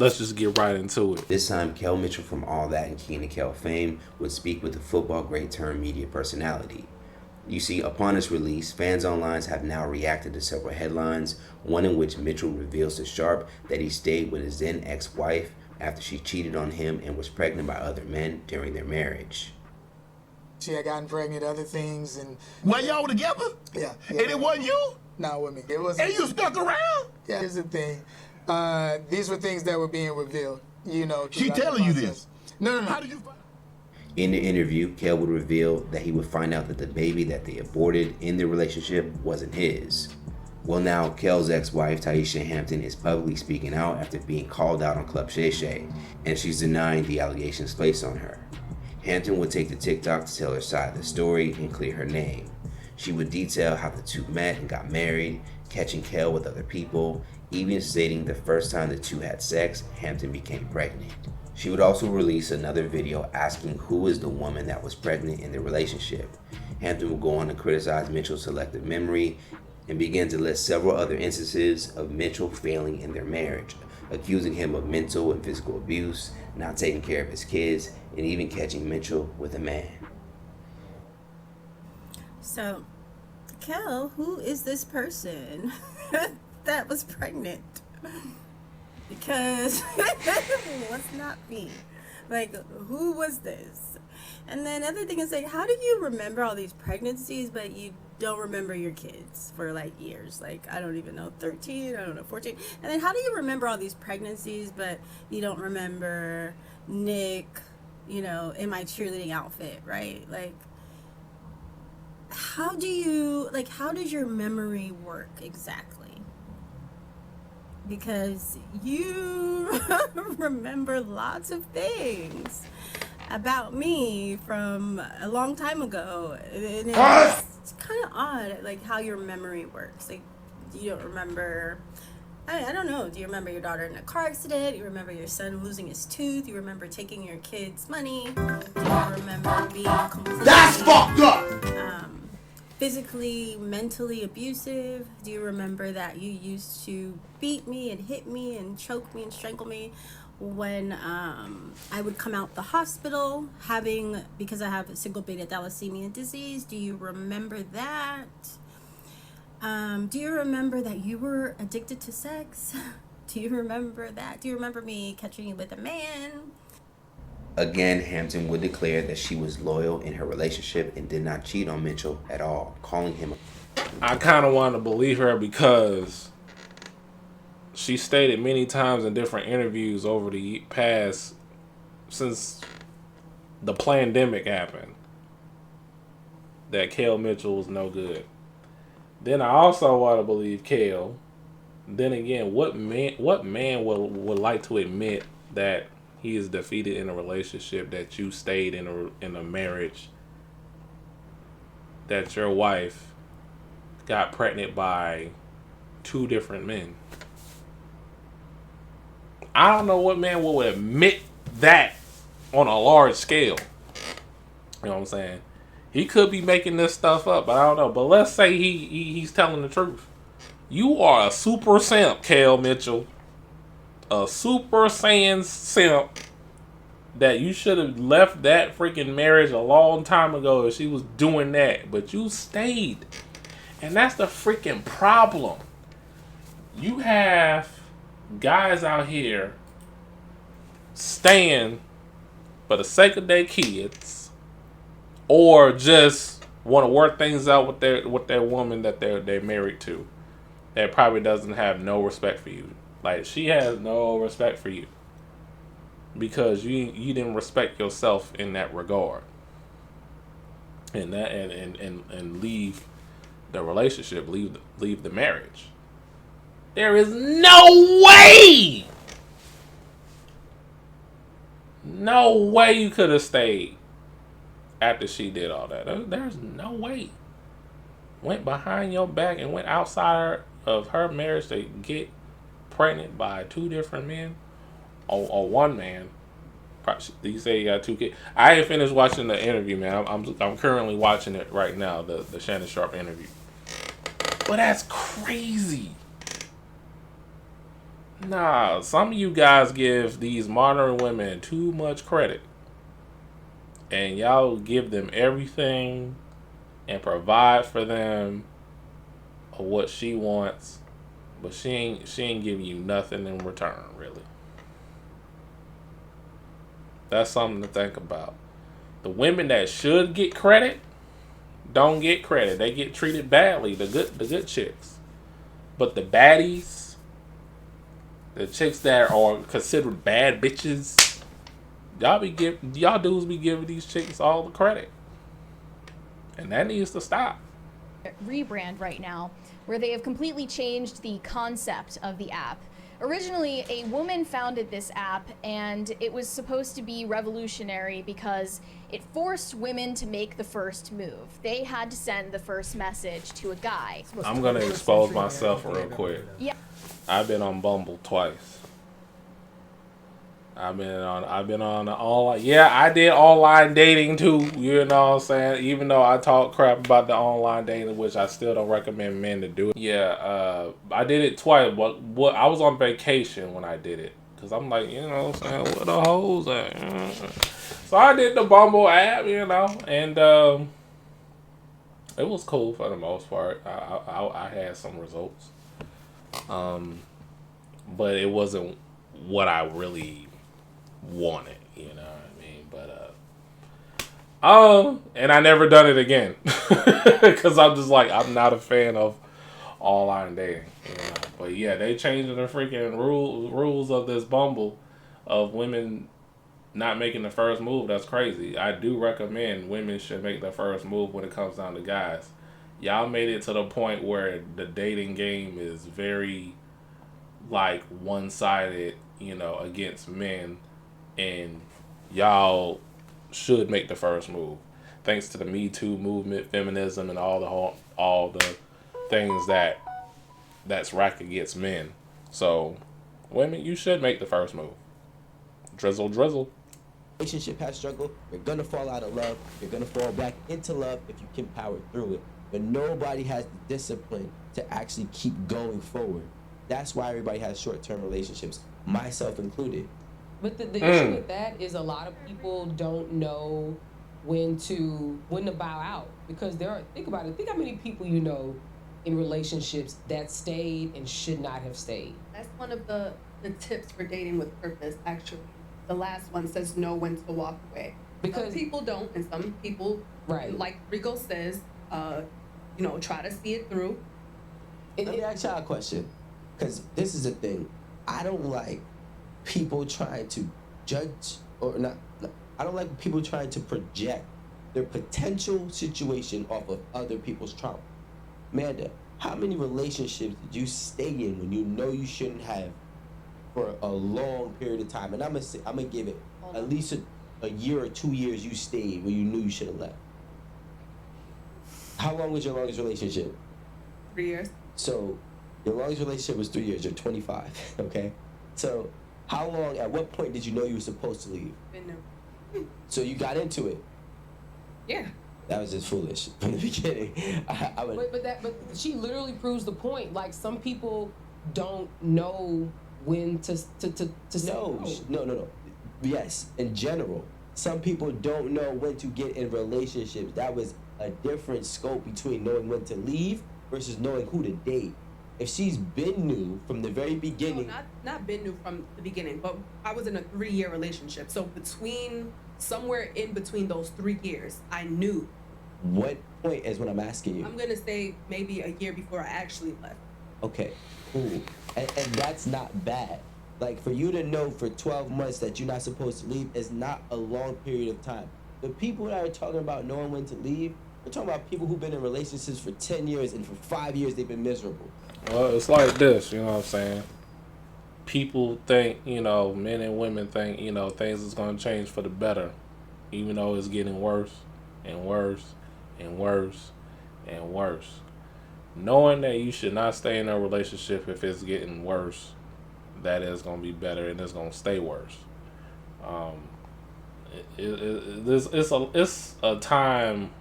let's just get right into it. This time, Kel Mitchell from All That and Kenan Kel fame would speak with the football great turned media personality. You see, upon its release, fans online have now reacted to several headlines, one in which Mitchell reveals to Sharp that he stayed with his then ex-wife after she cheated on him and was pregnant by other men during their marriage. She had gotten pregnant, other things, and... While y'all were together? Yeah. And it wasn't you? Not with me. It was. And you stuck around? Yeah, here's the thing. These were things that were being revealed, you know. She telling you this? No. How did you find? In the interview, Kel would reveal that he would find out that the baby that they aborted in their relationship wasn't his. Well, now, Kel's ex-wife, Taisha Hampton, is publicly speaking out after being called out on Club Shay Shay, and she's denying the allegations placed on her. Hampton would take to TikTok to tell her side of the story and clear her name. She would detail how the two met and got married, catching Kel with other people, even stating the first time the two had sex, Hampton became pregnant. She would also release another video asking who is the woman that was pregnant in the relationship. Hampton would go on to criticize Mitchell's selective memory and begin to list several other instances of Mitchell failing in their marriage, accusing him of mental and physical abuse, not taking care of his kids, and even catching Mitchell with a man. So, Kel, who is this person that was pregnant? Because it was not me. Like, who was this? And then other thing is, like, how do you remember all these pregnancies, but you don't remember your kids for, like, years? Like, I don't even know, 13, I don't know, 14. And then how do you remember all these pregnancies, but you don't remember Nick, you know, in my cheerleading outfit, right? Like, how does your memory work exactly? Because you remember lots of things about me from a long time ago, and it's kind of odd, like, how your memory works. Like, you don't remember, I don't know, do you remember your daughter in a car accident? You remember your son losing his tooth? You remember taking your kids' money? Do you remember being completely... That's fucked up! Physically, mentally abusive? Do you remember that you used to beat me and hit me and choke me and strangle me when I would come out the hospital because I have a single beta thalassemia disease? Do you remember that? Do you remember that you were addicted to sex? Do you remember that? Do you remember me catching you with a man? Again, Hampton would declare that she was loyal in her relationship and did not cheat on Mitchell at all, calling him I kind of want to believe her because she stated many times in different interviews over the past, since the pandemic happened, that Kel Mitchell was no good. Then I also want to believe Kel. Then again, what man would like to admit that he is defeated in a relationship, that you stayed in a marriage, that your wife got pregnant by two different men? I don't know what man will admit that on a large scale. You know what I'm saying? He could be making this stuff up, but I don't know. But let's say he's telling the truth. You are a super simp, Kel Mitchell. A Super Saiyan simp that you should have left that freaking marriage a long time ago if she was doing that. But you stayed. And that's the freaking problem. You have guys out here staying for the sake of their kids, or just want to work things out with their woman that they're married to, that probably doesn't have no respect for you. Like, she has no respect for you because you didn't respect yourself in that regard, and that and leave the relationship, leave the marriage. There is no way you could have stayed after she did all that. There's no way. Went behind your back and went outside of her marriage to get pregnant by two different men, or one man. You say you got two kids. I ain't finished watching the interview, man. I'm currently watching it right now, the Shannon Sharp interview. But that's crazy. Nah, some of you guys give these modern women too much credit. And y'all give them everything and provide for them of what she wants. But she ain't giving you nothing in return, really. That's something to think about. The women that should get credit don't get credit. They get treated badly. The good chicks. But the baddies, the chicks that are considered bad bitches, y'all dudes be giving these chicks all the credit. And that needs to stop. Rebrand right now, where they have completely changed the concept of the app. Originally, a woman founded this app, and it was supposed to be revolutionary because it forced women to make the first move. They had to send the first message to a guy. I'm gonna expose myself real quick. Yeah. I've been on Bumble twice. I've been on online. Yeah, I did online dating too. You know what I'm saying? Even though I talk crap about the online dating, which I still don't recommend men to do it. Yeah, I did it twice. What I was on vacation when I did it, cause I'm like, you know what I'm saying, where the hoes at? So I did the Bumble app, you know, and it was cool for the most part. I had some results, but it wasn't what I really wanted, you know what I mean? But and I never done it again because I'm just like, I'm not a fan of online dating, you know? But yeah, they changing the freaking rules of this Bumble of women not making the first move. That's crazy. I do recommend women should make the first move when it comes down to guys. Y'all made it to the point where the dating game is very like one-sided, you know, against men. And y'all should make the first move. Thanks to the Me Too movement, feminism, and all the things that's racked against men. So, women, you should make the first move. Drizzle, drizzle. Relationship has struggled. You're gonna fall out of love. You're gonna fall back into love if you can power through it. But nobody has the discipline to actually keep going forward. That's why everybody has short-term relationships, myself included. But the issue with that is a lot of people don't know when to bow out, because think about it. Think how many people you know in relationships that stayed and should not have stayed. That's one of the tips for dating with purpose, actually. The last one says know when to walk away. Because some people don't, and some people, right, like Rico says, you know, try to see it through. Let me ask y'all a question, because this is the thing. I don't like people trying to judge or not. I don't like people trying to project their potential situation off of other people's trauma. Amanda, how many relationships did you stay in when you know you shouldn't have for a long period of time? And I'm gonna give it at least a year or 2 years you stayed where you knew you should have left. How long was your longest relationship? 3 years. So your longest relationship was 3 years. You're 25, okay? So how long, at what point did you know you were supposed to leave? Been there. So you got into it. Yeah. That was just foolish from the beginning. But she literally proves the point. Like, some people don't know when to say no. Yes, in general, some people don't know when to get in relationships. That was a different scope between knowing when to leave versus knowing who to date. If she's been new from the very beginning. No, not been new from the beginning, but I was in a 3-year relationship. So somewhere in between those 3 years, I knew. What point is what I'm asking you? I'm gonna say maybe a year before I actually left. Okay, cool. And that's not bad. Like, for you to know for 12 months that you're not supposed to leave is not a long period of time. The people that are talking about knowing when to leave, we're talking about people who've been in relationships for 10 years and for 5 years they've been miserable. Well, it's like this, you know what I'm saying? People think, you know, men and women think, you know, things is going to change for the better, even though it's getting worse and worse and worse and worse. Knowing that you should not stay in a relationship if it's getting worse, that is going to be better and it's going to stay worse. It's a time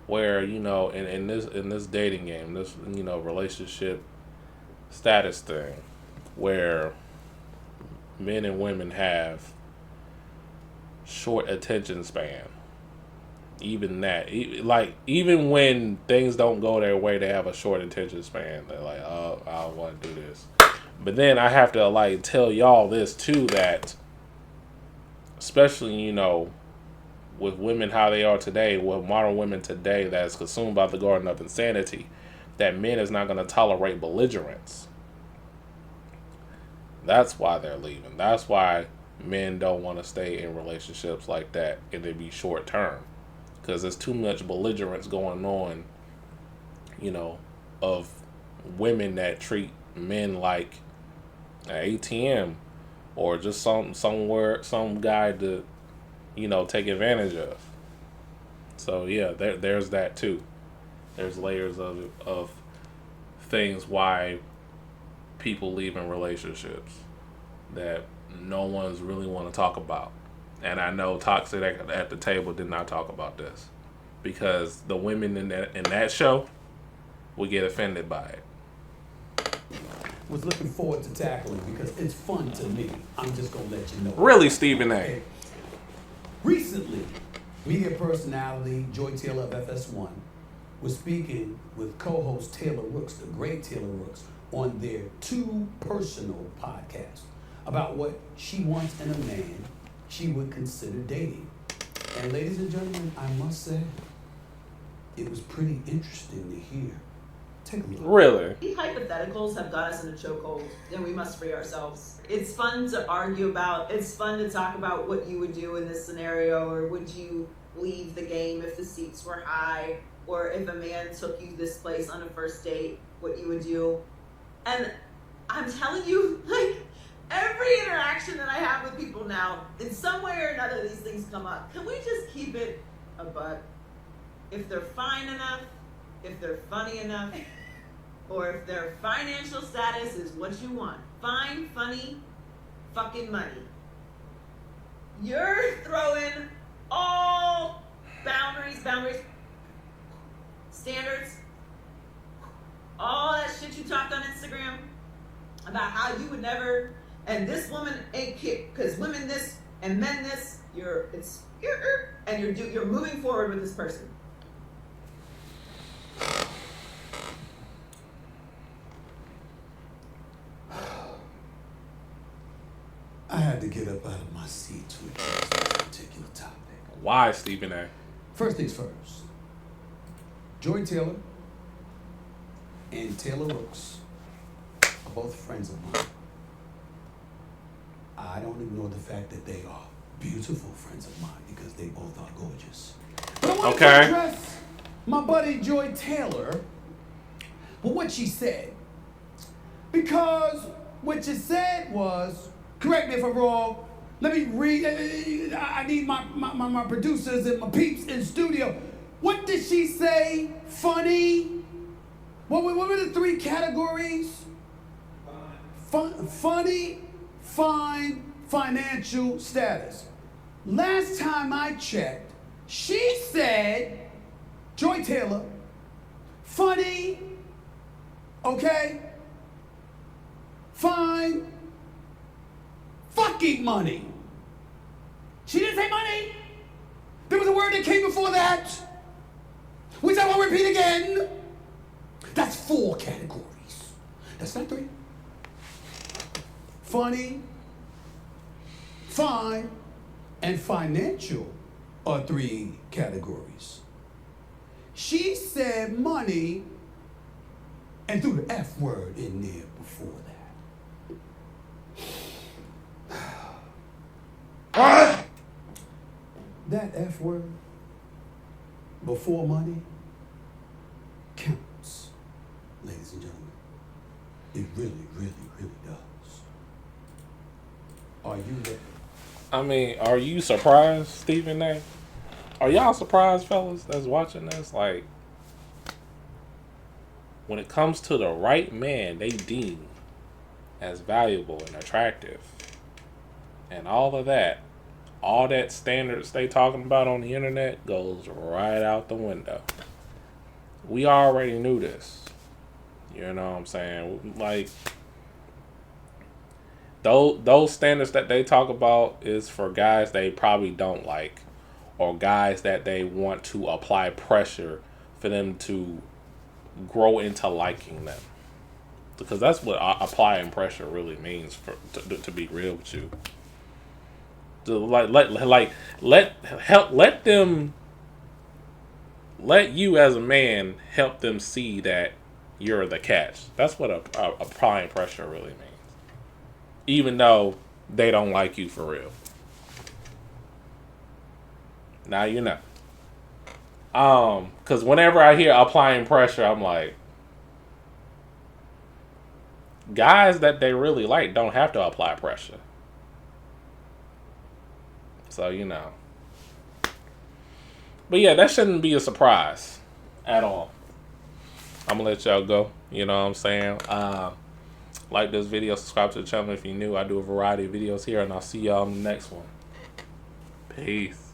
where, you know, in this dating game, this, you know, relationship status thing, where men and women have short attention span. Even that, even when things don't go their way, they have a short attention span. They're like, oh, I don't want to do this. But then I have to like tell y'all this too, that especially, you know, with women how they are today, with modern women today that's consumed by the garden of insanity, that men is not going to tolerate belligerence. That's why they're leaving. That's why men don't want to stay in relationships like that and they be short term. Because there's too much belligerence going on, you know, of women that treat men like an ATM or just some guy to, you know, take advantage of. So yeah, there's that too. There's layers of things why people leave in relationships that no one's really want to talk about. And I know Toxic at the Table did not talk about this because the women in that show would get offended by it. Was looking forward to tackling because it's fun to me. I'm just gonna let you know. Really, Stephen A. Okay. Recently, media personality Joy Taylor of FS1 was speaking with co-host Taylor Rooks, the great Taylor Rooks, on their Too Personal podcast about what she wants in a man she would consider dating. And ladies and gentlemen, I must say, it was pretty interesting to hear. Take a look. Really? These hypotheticals have got us in a chokehold, and we must free ourselves. It's fun to argue about, it's fun to talk about what you would do in this scenario, or would you leave the game if the seats were high, or if a man took you this place on a first date, what you would do. And I'm telling you, like, every interaction that I have with people now, in some way or another, these things come up. Can we just keep it a buck? If they're fine enough, if they're funny enough, or if their financial status is what you want. Fine, funny, fucking money. You're throwing all boundaries, standards, all that shit you talked on Instagram about how you would never, and this woman ain't cute, because women this and men this, you're moving forward with this person. I had to get up out of my seat to address this particular topic. Why, Stephen A? First things first. Joy Taylor and Taylor Rooks are both friends of mine. I don't ignore the fact that they are beautiful friends of mine because they both are gorgeous. But I want to address my buddy Joy Taylor with what she said. Because what you said was, correct me if I'm wrong, let me read, I need my producers and my peeps in studio. What did she say? Funny? What were the three categories? Funny, fine, financial status. Last time I checked, she said, Joy Taylor, funny, okay, fine, fucking money. She didn't say money. There was a word that came before that, which I won't repeat again. That's 4 categories. That's not 3. Funny, fine, and financial are 3 categories. She said money and threw the F word in there before that. What? That F word before money counts, ladies and gentlemen. It really, really, really does. Are you ready? I mean, are you surprised, Stephen A? Are y'all surprised, fellas, that's watching this? Like, when it comes to the right man they deem as valuable and attractive and all of that, all that standards they talking about on the internet goes right out the window. We already knew this. You know what I'm saying? Like, those standards that they talk about is for guys they probably don't like, or guys that they want to apply pressure for them to grow into liking them. Because that's what applying pressure really means, to be real with you. To let you as a man help them see that you're the catch. That's what applying pressure really means. Even though they don't like you for real. Now you know. Because whenever I hear applying pressure, I'm like, guys that they really like don't have to apply pressure. So, you know. But yeah, that shouldn't be a surprise at all. I'm going to let y'all go. You know what I'm saying? Like this video, subscribe to the channel if you're new. I do a variety of videos here, and I'll see y'all in the next one. Peace.